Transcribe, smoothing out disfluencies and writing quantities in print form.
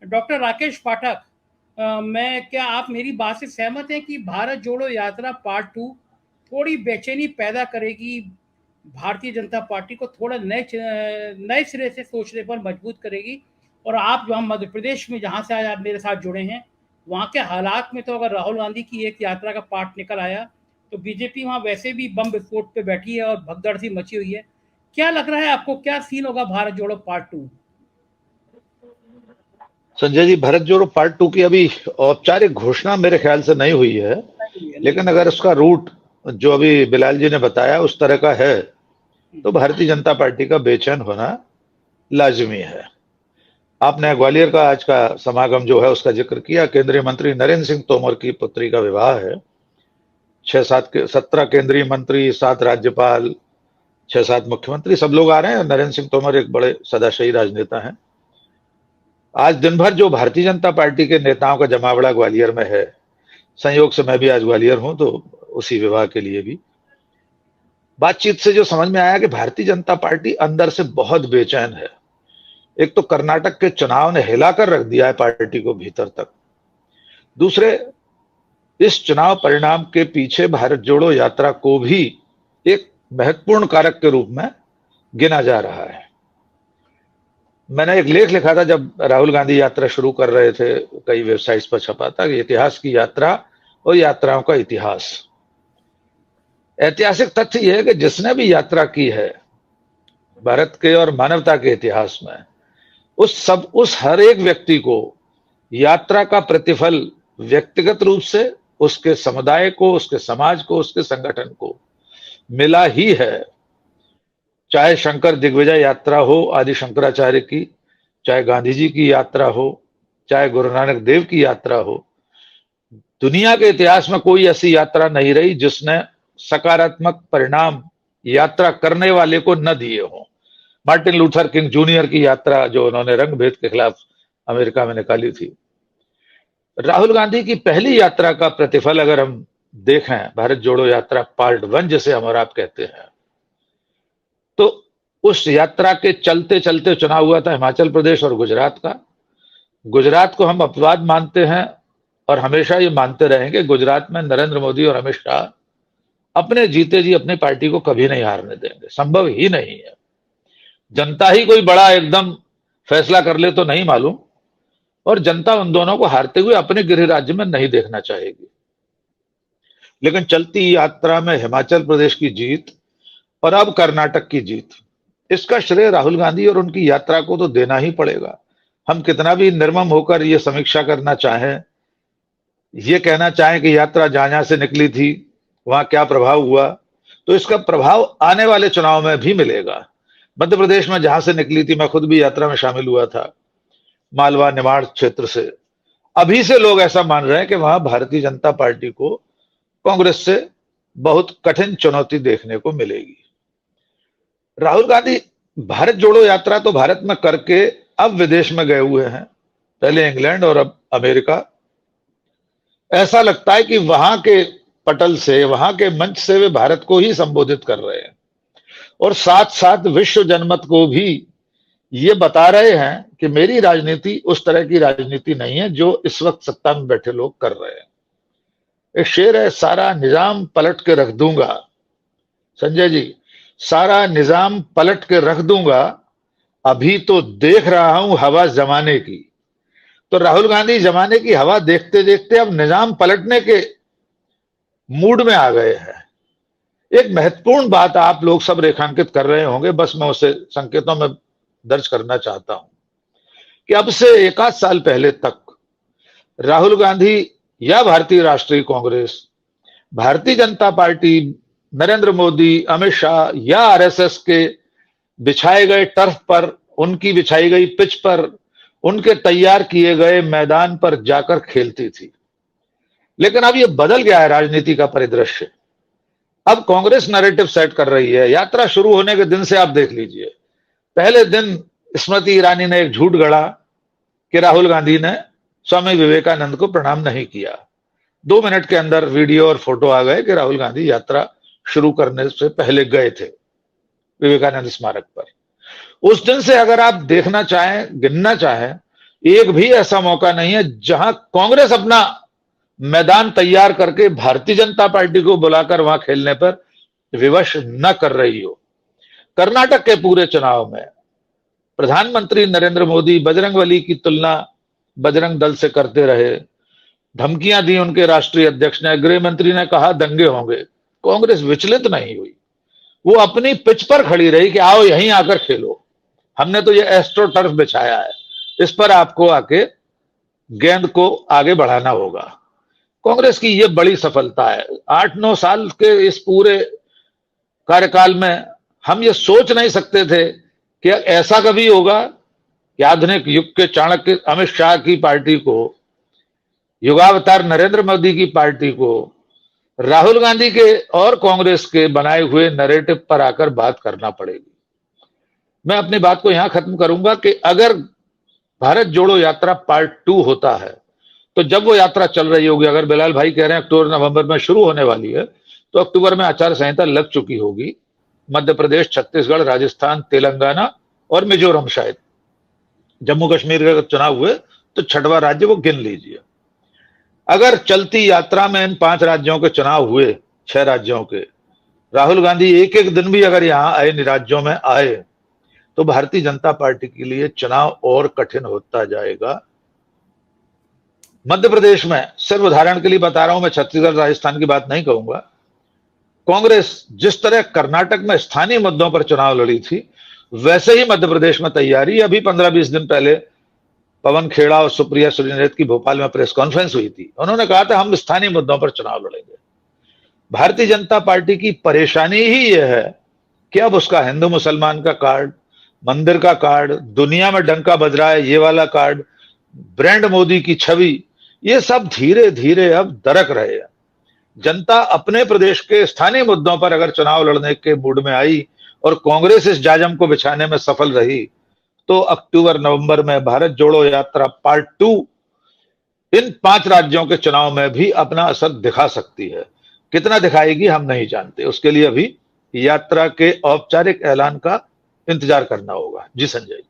Doctor Rakesh पाठक, क्या आप मेरी बात से सहमत हैं कि भारत जोड़ो यात्रा पार्ट 2 थोड़ी बेचैनी पैदा करेगी, भारतीय जनता पार्टी को थोड़ा नए सिरे से सोचने पर मजबूर करेगी? और आप जो हम मध्य प्रदेश में जहाँ से आज आप मेरे साथ जुड़े हैं, वहाँ के हालात में तो अगर राहुल गांधी की एक यात्रा का पार्ट निकल आया तो बीजेपी वहाँ वैसे भी बम विस्फोट पे बैठी है और भगदड़ सी मची हुई है। क्या लग रहा है आपको, क्या सीन होगा भारत जोड़ो पार्ट 2? संजय जी, भारत जोड़ो पार्ट 2 की अभी औपचारिक घोषणा मेरे ख्याल से नहीं हुई है, लेकिन अगर उसका रूट जो अभी बिलाल जी ने बताया उस तरह का है तो भारतीय जनता पार्टी का बेचैन होना लाजमी है। आपने ग्वालियर का आज का समागम जो है उसका जिक्र किया। केंद्रीय मंत्री नरेंद्र सिंह तोमर की पुत्री का विवाह है। 17 केंद्रीय मंत्री, 7 राज्यपाल, 6-7 मुख्यमंत्री, सब लोग आ रहे हैं। नरेंद्र सिंह तोमर एक बड़े सदाशयी राजनेता हैं। आज दिन भर जो भारतीय जनता पार्टी के नेताओं का जमावड़ा ग्वालियर में है, संयोग से मैं भी आज ग्वालियर हूं तो उसी विवाह के लिए भी बातचीत से जो समझ में आया कि भारतीय जनता पार्टी अंदर से बहुत बेचैन है। एक तो कर्नाटक के चुनाव ने हिलाकर रख दिया है पार्टी को भीतर तक। दूसरे, इस चुनाव परिणाम के पीछे भारत जोड़ो यात्रा को भी एक महत्वपूर्ण कारक के रूप में गिना जा रहा है। मैंने एक लेख लिखा था जब राहुल गांधी यात्रा शुरू कर रहे थे, कई वेबसाइट्स पर छपा था कि इतिहास की यात्रा और यात्राओं का इतिहास। ऐतिहासिक तथ्य यह है कि जिसने भी यात्रा की है भारत के और मानवता के इतिहास में, उस हर एक व्यक्ति को यात्रा का प्रतिफल व्यक्तिगत रूप से उसके समुदाय को, उसके समाज को, उसके संगठन को मिला ही है। चाहे शंकर दिग्विजय यात्रा हो आदि शंकराचार्य की, चाहे गांधी जी की यात्रा हो, चाहे गुरु नानक देव की यात्रा हो, दुनिया के इतिहास में कोई ऐसी यात्रा नहीं रही जिसने सकारात्मक परिणाम यात्रा करने वाले को न दिए हों। मार्टिन लूथर किंग जूनियर की यात्रा जो उन्होंने रंग भेद के खिलाफ अमेरिका में निकाली थी। राहुल गांधी की पहली यात्रा का प्रतिफल अगर हम देखें, भारत जोड़ो यात्रा पार्ट 1 जिसे हम और आप कहते हैं, तो उस यात्रा के चलते चलते चुनाव हुआ था हिमाचल प्रदेश और गुजरात का। गुजरात को हम अपवाद मानते हैं और हमेशा ये मानते रहेंगे। गुजरात में नरेंद्र मोदी और अमित शाह अपने जीते जी अपनी पार्टी को कभी नहीं हारने देंगे, संभव ही नहीं है। जनता ही कोई बड़ा एकदम फैसला कर ले तो नहीं मालूम, और जनता उन दोनों को हारते हुए अपने गृह राज्य में नहीं देखना चाहेगी। लेकिन चलती यात्रा में हिमाचल प्रदेश की जीत और अब कर्नाटक की जीत, इसका श्रेय राहुल गांधी और उनकी यात्रा को तो देना ही पड़ेगा। हम कितना भी निर्मम होकर ये समीक्षा करना चाहें, ये कहना चाहें कि यात्रा जहां से निकली थी वहां क्या प्रभाव हुआ, तो इसका प्रभाव आने वाले चुनाव में भी मिलेगा। मध्य प्रदेश में जहां से निकली थी, मैं खुद भी यात्रा में शामिल हुआ था, मालवा निमाड़ क्षेत्र से, अभी से लोग ऐसा मान रहे हैं कि वहां भारतीय जनता पार्टी को कांग्रेस से बहुत कठिन चुनौती देखने को मिलेगी। राहुल गांधी भारत जोड़ो यात्रा तो भारत में करके अब विदेश में गए हुए हैं, पहले इंग्लैंड और अब अमेरिका। ऐसा लगता है कि वहां के पटल से, वहां के मंच से वे भारत को ही संबोधित कर रहे हैं और साथ साथ विश्व जनमत को भी ये बता रहे हैं कि मेरी राजनीति उस तरह की राजनीति नहीं है जो इस वक्त सत्ता में बैठे लोग कर रहे हैं। एक शेर है, सारा निजाम पलट के रख दूंगा। संजय जी, सारा निजाम पलट के रख दूंगा, अभी तो देख रहा हूं हवा जमाने की। तो राहुल गांधी जमाने की हवा देखते देखते अब निजाम पलटने के मूड में आ गए हैं। एक महत्वपूर्ण बात आप लोग सब रेखांकित कर रहे होंगे, बस मैं उसे संकेतों में दर्ज करना चाहता हूं कि अब से 1 साल पहले तक राहुल गांधी या भारतीय राष्ट्रीय कांग्रेस, भारतीय जनता पार्टी, नरेंद्र मोदी, अमित शाह या आरएसएस के बिछाए गए टर्फ पर, उनकी बिछाई गई पिच पर, उनके तैयार किए गए मैदान पर जाकर खेलती थी। लेकिन अब यह बदल गया है राजनीति का परिदृश्य। अब कांग्रेस नैरेटिव सेट कर रही है। यात्रा शुरू होने के दिन से आप देख लीजिए, पहले दिन स्मृति ईरानी ने एक झूठ गढ़ा कि राहुल गांधी ने स्वामी विवेकानंद को प्रणाम नहीं किया। 2 मिनट के अंदर वीडियो और फोटो आ गए कि राहुल गांधी यात्रा शुरू करने से पहले गए थे विवेकानंद स्मारक पर। उस दिन से अगर आप देखना चाहें, गिनना चाहें, एक भी ऐसा मौका नहीं है जहां कांग्रेस अपना मैदान तैयार करके भारतीय जनता पार्टी को बुलाकर वहां खेलने पर विवश न कर रही हो। कर्नाटक के पूरे चुनाव में प्रधानमंत्री नरेंद्र मोदी बजरंगबली की तुलना बजरंग दल से करते रहे, धमकियां दी उनके राष्ट्रीय अध्यक्ष ने, गृह मंत्री ने कहा दंगे होंगे। कांग्रेस विचलित नहीं हुई, वो अपनी पिच पर खड़ी रही कि आओ यहीं आकर खेलो, हमने तो ये एस्ट्रो टर्फ बिछाया है, इस पर आपको आके गेंद को आगे बढ़ाना होगा। कांग्रेस की ये बड़ी सफलता है। 8-9 साल के इस पूरे कार्यकाल में हम ये सोच नहीं सकते थे कि ऐसा कभी होगा कि आधुनिक युग के चाणक्य अमित शाह की पार्टी को, युगावतार नरेंद्र मोदी की पार्टी को राहुल गांधी के और कांग्रेस के बनाए हुए नैरेटिव पर आकर बात करना पड़ेगी। मैं अपनी बात को यहां खत्म करूंगा कि अगर भारत जोड़ो यात्रा पार्ट 2 होता है तो जब वो यात्रा चल रही होगी, अगर बिलाल भाई कह रहे हैं अक्टूबर नवंबर में शुरू होने वाली है, तो अक्टूबर में आचार संहिता लग चुकी होगी। मध्य प्रदेश, छत्तीसगढ़, राजस्थान, तेलंगाना और मिजोरम, शायद जम्मू कश्मीर के चुनाव हुए तो 6वां राज्य वो गिन लीजिए। अगर चलती यात्रा में इन 5 राज्यों के चुनाव हुए, 6 राज्यों के, राहुल गांधी एक एक दिन भी अगर यहां आए, इन राज्यों में आए, तो भारतीय जनता पार्टी के लिए चुनाव और कठिन होता जाएगा। मध्य प्रदेश में, सिर्फ उदाहरण के लिए बता रहा हूं, मैं छत्तीसगढ़ राजस्थान की बात नहीं कहूंगा, कांग्रेस जिस तरह कर्नाटक में स्थानीय मुद्दों पर चुनाव लड़ी थी, वैसे ही मध्य प्रदेश में तैयारी। अभी 15-20 दिन पहले पवन खेड़ा और सुप्रिया सुलेनियत की भोपाल में प्रेस कॉन्फ्रेंस हुई थी, उन्होंने कहा था हम स्थानीय मुद्दों पर चुनाव लड़ेंगे। भारतीय जनता पार्टी की परेशानी ही यह है कि अब उसका हिंदू मुसलमान का कार्ड, मंदिर का कार्ड, दुनिया में डंका बज रहा है ये वाला कार्ड, ब्रांड मोदी की छवि, ये सब धीरे धीरे अब दरक रहे हैं। जनता अपने प्रदेश के स्थानीय मुद्दों पर अगर चुनाव लड़ने के मूड में आई और कांग्रेस इस जाजम को बिछाने में सफल रही, तो अक्टूबर नवंबर में भारत जोड़ो यात्रा पार्ट 2 इन 5 राज्यों के चुनाव में भी अपना असर दिखा सकती है। कितना दिखाएगी हम नहीं जानते, उसके लिए अभी यात्रा के औपचारिक ऐलान का इंतजार करना होगा। जी संजय।